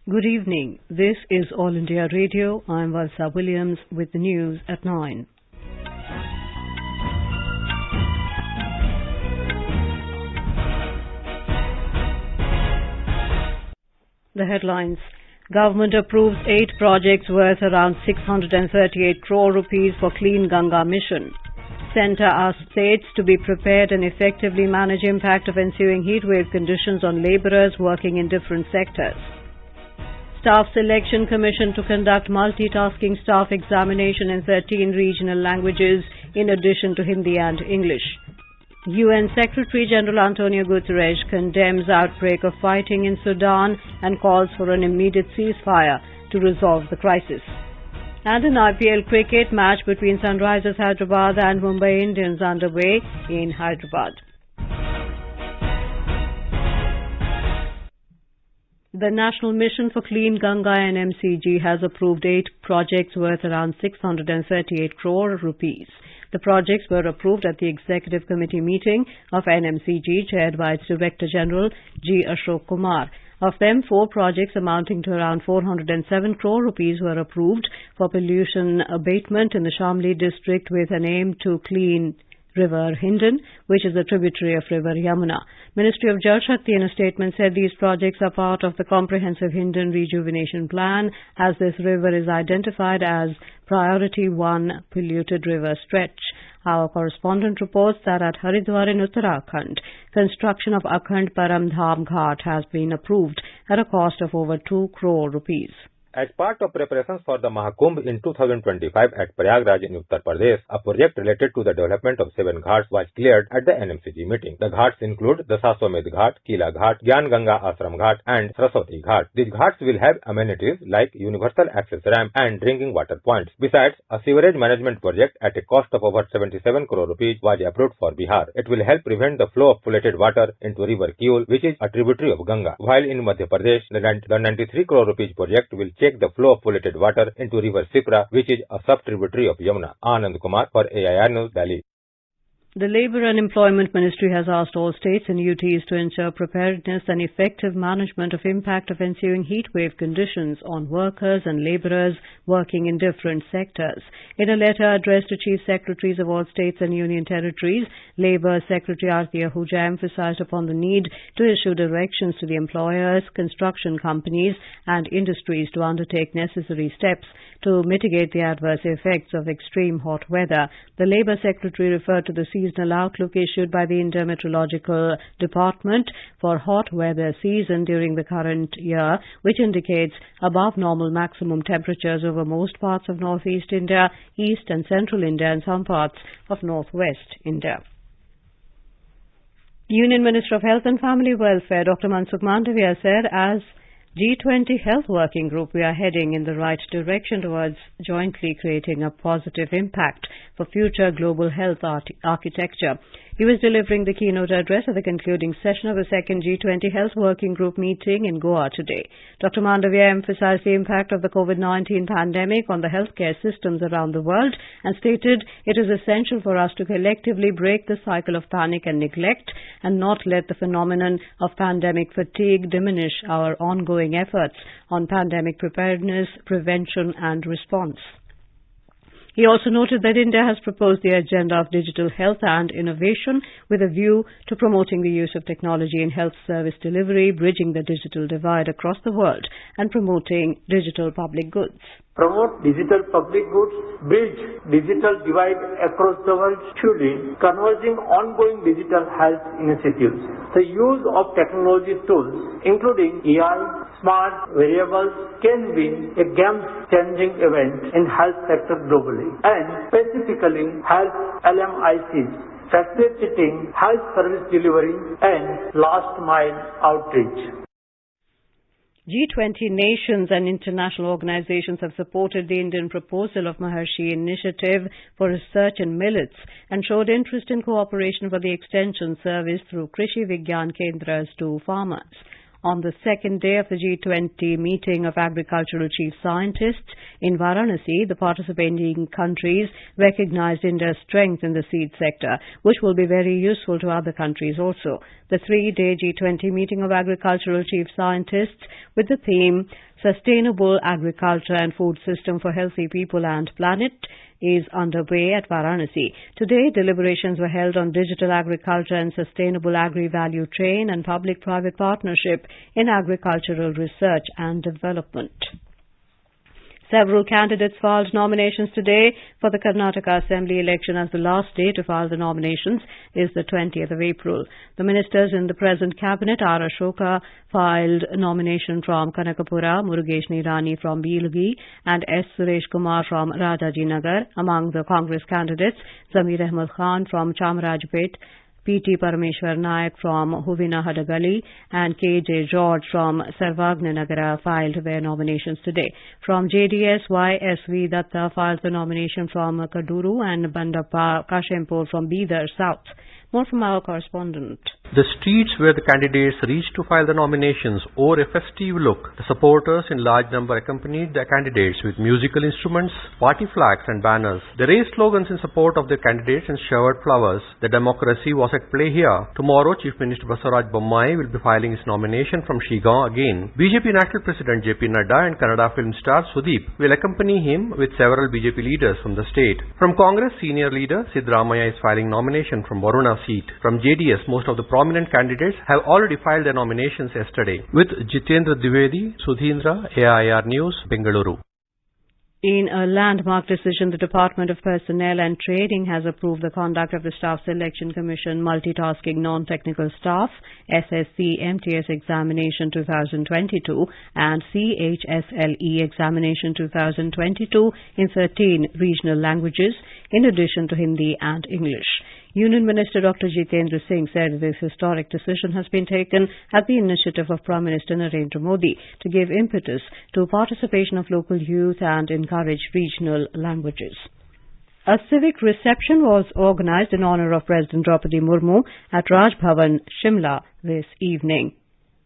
Good evening. This is All India Radio. I'm Valsa Williams with the news at 9. The headlines. Government approves 8 projects worth around 638 crore rupees for Clean Ganga Mission. Centre asks states to be prepared and effectively manage impact of ensuing heatwave conditions on labourers working in different sectors. Staff Selection Commission to conduct multitasking staff examination in 13 regional languages in addition to Hindi and English. UN Secretary-General Antonio Guterres condemns outbreak of fighting in Sudan and calls for an immediate ceasefire to resolve the crisis. And an IPL Cricket match between Sunrisers Hyderabad and Mumbai Indians underway in Hyderabad. The National Mission for Clean Ganga MCG has approved 8 projects worth around 638 crore rupees. The projects were approved at the Executive Committee meeting of NMCG chaired by its Director-General G. Ashok Kumar. Of them, 4 projects amounting to around 407 crore rupees were approved for pollution abatement in the Shimla district with an aim to clean River Hindon, which is a tributary of River Yamuna. Ministry of Jal Shakti in a statement said these projects are part of the comprehensive Hindon rejuvenation plan as this river is identified as Priority 1 polluted river stretch. Our correspondent reports that at Haridwar in Uttarakhand, construction of Akhand Param Dham Ghat has been approved at a cost of over 2 crore rupees. As part of preparations for the Mahakumbh in 2025 at Prayagraj in Uttar Pradesh, a project related to the development of 7 ghats was cleared at the NMCG meeting. The ghats include the Saswamedh Ghat, Kila Ghat, Gyan Ganga Ashram Ghat and Saraswati Ghat. These ghats will have amenities like universal access ramp and drinking water points. Besides, a sewerage management project at a cost of over 77 crore rupees was approved for Bihar. It will help prevent the flow of polluted water into river Kiul, which is a tributary of Ganga. While in Madhya Pradesh, the 93 crore rupees project will check the flow of polluted water into river Sipra, which is a sub-tributary of Yamuna. Anand Kumar for AIR News, Delhi. The Labour and Employment Ministry has asked all states and UTs to ensure preparedness and effective management of impact of ensuing heatwave conditions on workers and labourers working in different sectors. In a letter addressed to Chief Secretaries of all states and union territories, Labour Secretary Aarti Ahuja emphasised upon the need to issue directions to the employers, construction companies and industries to undertake necessary steps to mitigate the adverse effects of extreme hot weather. The Labour Secretary referred to the seasonal outlook issued by the India Meteorological Department for hot weather season during the current year, which indicates above normal maximum temperatures over most parts of northeast India, east and central India and some parts of northwest India. Union Minister of Health and Family Welfare Dr. Mansukh Mandavia said as G20 Health Working Group, we are heading in the right direction towards jointly creating a positive impact for future global health architecture. He was delivering the keynote address at the concluding session of the second G20 Health Working Group meeting in Goa today. Dr. Mandavia emphasized the impact of the COVID-19 pandemic on the healthcare systems around the world and stated it is essential for us to collectively break the cycle of panic and neglect and not let the phenomenon of pandemic fatigue diminish our ongoing efforts on pandemic preparedness, prevention and response. He also noted that India has proposed the agenda of digital health and innovation with a view to promoting the use of technology in health service delivery, bridging the digital divide across the world and promoting digital public goods. Promote digital public goods, bridge digital divide across the world, fueling converging ongoing digital health initiatives. The use of technology tools, including AI, smart variables, can be a game-changing event in health sector globally and specifically health LMICs, facilitating health service delivery and last-mile outreach. G20 nations and international organizations have supported the Indian proposal of Maharshi Initiative for Research in Millets and showed interest in cooperation for the extension service through Krishi Vigyan Kendras to farmers. On the second day of the G20 meeting of agricultural chief scientists in Varanasi, the participating countries recognized India's strength in the seed sector, which will be very useful to other countries also. The three-day G20 meeting of agricultural chief scientists with the theme Sustainable Agriculture and Food System for Healthy People and Planet is underway at Varanasi. Today, deliberations were held on digital agriculture and sustainable agri-value chain and public-private partnership in agricultural research and development. Several candidates filed nominations today for the Karnataka Assembly election, as the last day to file the nominations is the 20th of April. The ministers in the present cabinet, R. Ashoka, filed nomination from Kanakapura, Murugesh Nirani from Bilgi and S. Suresh Kumar from Rajajinagar. Among the Congress candidates, Zamir Ahmad Khan from Chamarajpet, P.T. Parameshwar Nayak from Huvina Hadagali and K.J. George from Sarvagnanagara filed their nominations today. From JDS, Y.S.V. Datta filed the nomination from Kaduru and Bandappa Kashempur from Bidar South. More from our correspondent. The streets where the candidates reached to file the nominations wore a festive look. The supporters in large number accompanied the candidates with musical instruments, party flags and banners. They raised slogans in support of their candidates and showered flowers. The democracy was at play here. Tomorrow, Chief Minister Basavaraj Bommai will be filing his nomination from Shigaon again. BJP National President J.P. Nadda and Kannada film star Sudeep will accompany him with several BJP leaders from the state. From Congress, senior leader Siddaramaiah is filing nomination from Varuna seat. From JDS, most of the prominent candidates have already filed their nominations yesterday. With Jitendra Dwivedi, Sudhindra, AIR News, Bengaluru. In a landmark decision, the Department of Personnel and Trading has approved the conduct of the Staff Selection Commission Multitasking Non-Technical Staff SSC MTS Examination 2022 and CHSLE Examination 2022 in 13 regional languages, in addition to Hindi and English. Union Minister Dr. Jitendra Singh said this historic decision has been taken at the initiative of Prime Minister Narendra Modi to give impetus to participation of local youth and encourage regional languages. A civic reception was organized in honor of President Draupadi Murmu at Raj Bhavan, Shimla this evening.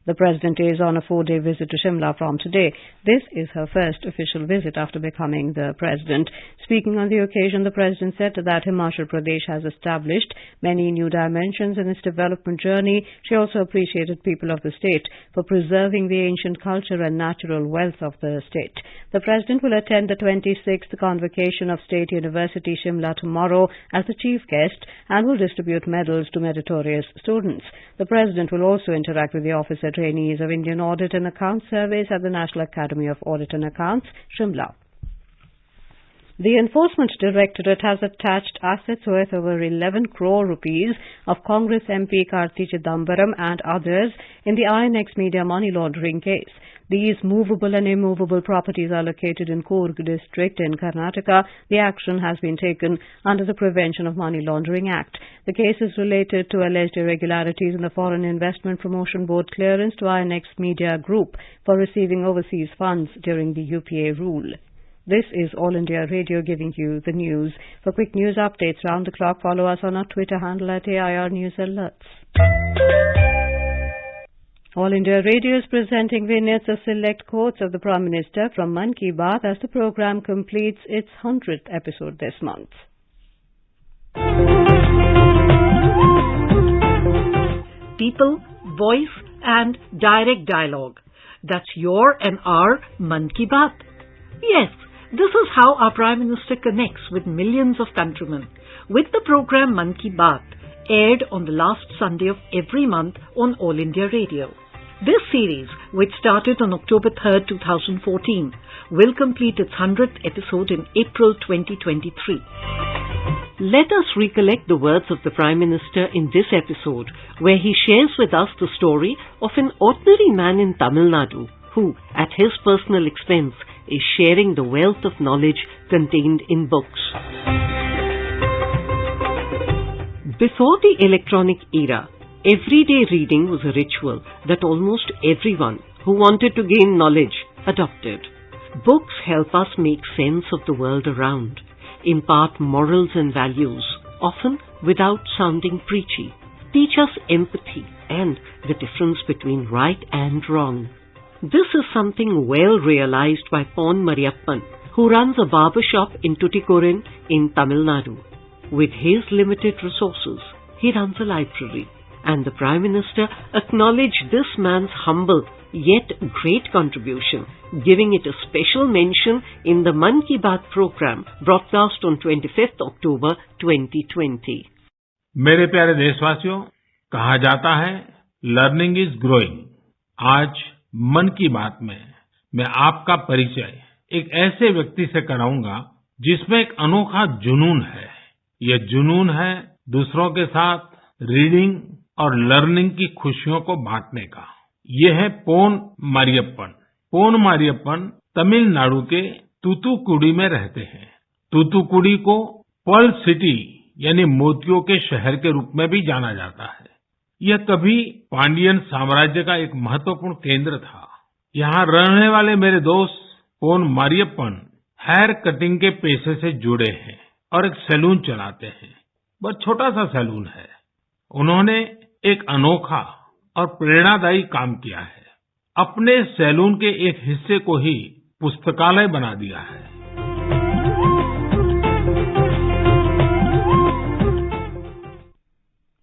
The President is on a 4-day visit to Shimla from today. This is her first official visit after becoming the President. Speaking on the occasion, the President said that Himachal Pradesh has established many new dimensions in its development journey. She also appreciated people of the state for preserving the ancient culture and natural wealth of the state. The President will attend the 26th Convocation of State University Shimla tomorrow as the chief guest and will distribute medals to meritorious students. The President will also interact with the officer trainees of Indian Audit and Accounts Service at the National Academy of Audit and Accounts, Shimla. The Enforcement Directorate has attached assets worth over 11 crore rupees of Congress MP Karti Chidambaram and others in the INX Media money laundering case. These movable and immovable properties are located in Coorg district in Karnataka. The action has been taken under the Prevention of Money Laundering Act. The case is related to alleged irregularities in the Foreign Investment Promotion Board clearance to INX Media Group for receiving overseas funds during the UPA rule. This is All India Radio giving you the news. For quick news updates round the clock, follow us on our Twitter handle at AIR News Alerts. All India Radio is presenting vignettes of select quotes of the Prime Minister from Man Ki Baat as the program completes its 100th episode this month. People, voice and direct dialogue. That's your and our Man Ki Baat. Yes, this is how our Prime Minister connects with millions of countrymen. With the program Man Ki Baat, aired on the last Sunday of every month on All India Radio. This series, which started on October 3rd, 2014, will complete its 100th episode in April 2023. Let us recollect the words of the Prime Minister in this episode, where he shares with us the story of an ordinary man in Tamil Nadu who, at his personal expense, is sharing the wealth of knowledge contained in books. Before the electronic era, everyday reading was a ritual that almost everyone who wanted to gain knowledge adopted. Books help us make sense of the world around, impart morals and values, often without sounding preachy, teach us empathy and the difference between right and wrong. This is something well realized by Pon Mariyappan, who runs a barber shop in Tuticorin in Tamil Nadu. With his limited resources, he runs a library, and the Prime Minister acknowledged this man's humble yet great contribution, giving it a special mention in the Mann Ki Baat program broadcast on 25th October 2020. मेरे प्यारे देशवासियों, कहा जाता है learning is growing. आज मन की बात में मैं आपका परिचय एक ऐसे व्यक्ति से कराऊंगा जिसमें एक अनोखा जुनून है। यह जुनून है दूसरों के साथ रीडिंग और लर्निंग की खुशियों को बांटने का। ये है पोन मारियप्पन। पोन मारियप्पन तमिलनाडु के तूतुकुड़ी में रहते हैं। तूतुकुड़ी को पर्ल सिटी यानी मोतियों के शहर के रूप में भी जाना जाता है। यह कभी पांडियन साम्राज्य का एक महत्वपूर्ण केंद्र था। यहाँ रहने वाले मेरे दोस्त पोन मारियप्पन हेयर कटिंग के पेशे से जुड़े हैं और एक सैलून चलाते हैं। बहुत छोटा सा सैलून है। उन्होंने एक अनोखा और प्रेरणादायी काम किया है। अपने सैलून के एक हिस्से को ही पुस्तकालय बना दिया है।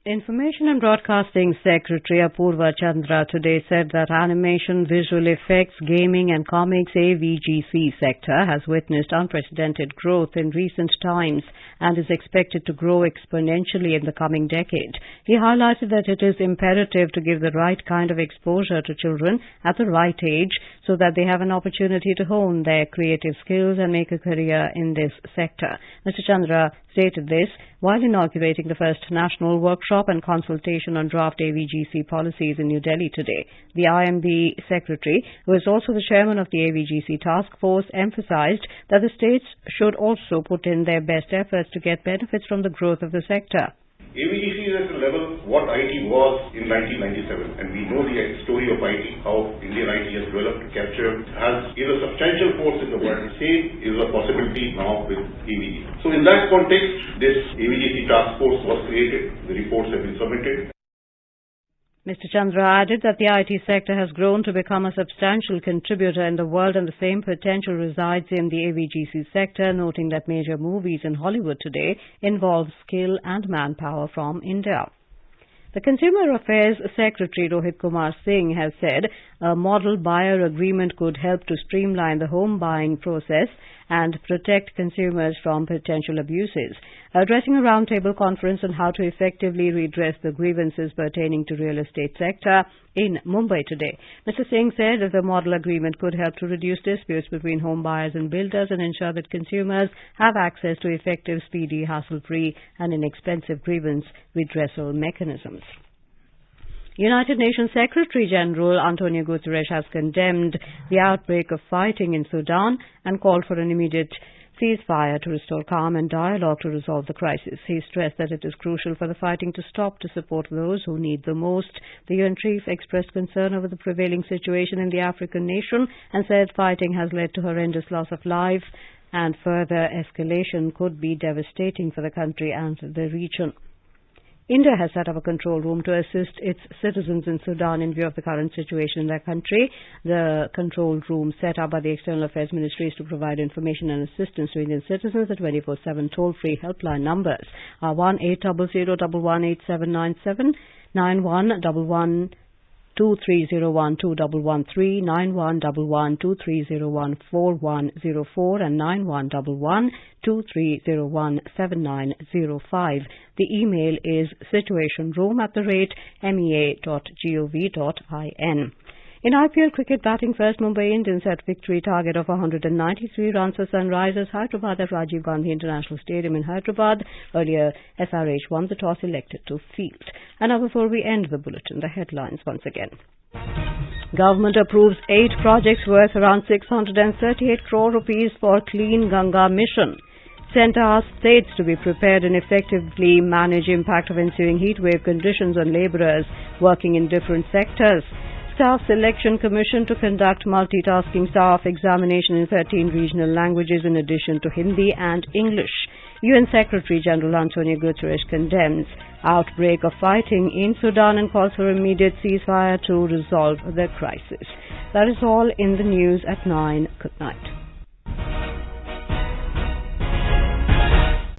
Information and Broadcasting Secretary Apurva Chandra today said that animation, visual effects, gaming and comics AVGC sector has witnessed unprecedented growth in recent times and is expected to grow exponentially in the coming decade. He highlighted that it is imperative to give the right kind of exposure to children at the right age so that they have an opportunity to hone their creative skills and make a career in this sector. Mr. Chandra stated this while inaugurating the first national workshop and consultation on draft AVGC policies in New Delhi today. The IMB Secretary, who is also the chairman of the AVGC task force, emphasized that the states should also put in their best efforts to get benefits from the growth of the sector. AVGC is at a level what IT was in 1997, and we know the story of IT, how Indian IT has developed, captured, is a substantial force in the world. Same is a possibility now with AVGC. So in that context, this AVGC task force was created. The reports have been submitted. Mr. Chandra added that the IT sector has grown to become a substantial contributor in the world and the same potential resides in the AVGC sector, noting that major movies in Hollywood today involve skill and manpower from India. The Consumer Affairs Secretary Rohit Kumar Singh has said a model buyer agreement could help to streamline the home buying process and protect consumers from potential abuses. Addressing a roundtable conference on how to effectively redress the grievances pertaining to real estate sector in Mumbai today, Mr. Singh said that the model agreement could help to reduce disputes between home buyers and builders and ensure that consumers have access to effective, speedy, hassle-free and inexpensive grievance redressal mechanisms. United Nations Secretary-General Antonio Guterres has condemned the outbreak of fighting in Sudan and called for an immediate ceasefire to restore calm and dialogue to resolve the crisis. He stressed that it is crucial for the fighting to stop to support those who need the most. The UN chief expressed concern over the prevailing situation in the African nation and said fighting has led to horrendous loss of life and further escalation could be devastating for the country and the region. India has set up a control room to assist its citizens in Sudan in view of the current situation in their country. The control room set up by the External Affairs Ministry is to provide information and assistance to Indian citizens. The 24/7 toll-free helpline numbers are 1-800-1118-797, 9111-2301-2113, 9111-2301-4104 and 9111-2301-7905. The email is situationroom@mea.gov.in. In IPL Cricket, batting first, Mumbai Indians set victory target of 193 runs for Sunrisers Hyderabad at Rajiv Gandhi International Stadium in Hyderabad. Earlier, SRH won the toss, elected to field. And now before we end the bulletin, the headlines once again. Government approves 8 projects worth around 638 crore rupees for Clean Ganga Mission. Centre asks states to be prepared and effectively manage impact of ensuing heatwave conditions on labourers working in different sectors. Staff Selection Commission to conduct multitasking staff examination in 13 regional languages in addition to Hindi and English. UN Secretary-General Antonio Guterres condemns outbreak of fighting in Sudan and calls for immediate ceasefire to resolve the crisis. That is all in the news at 9. Good night.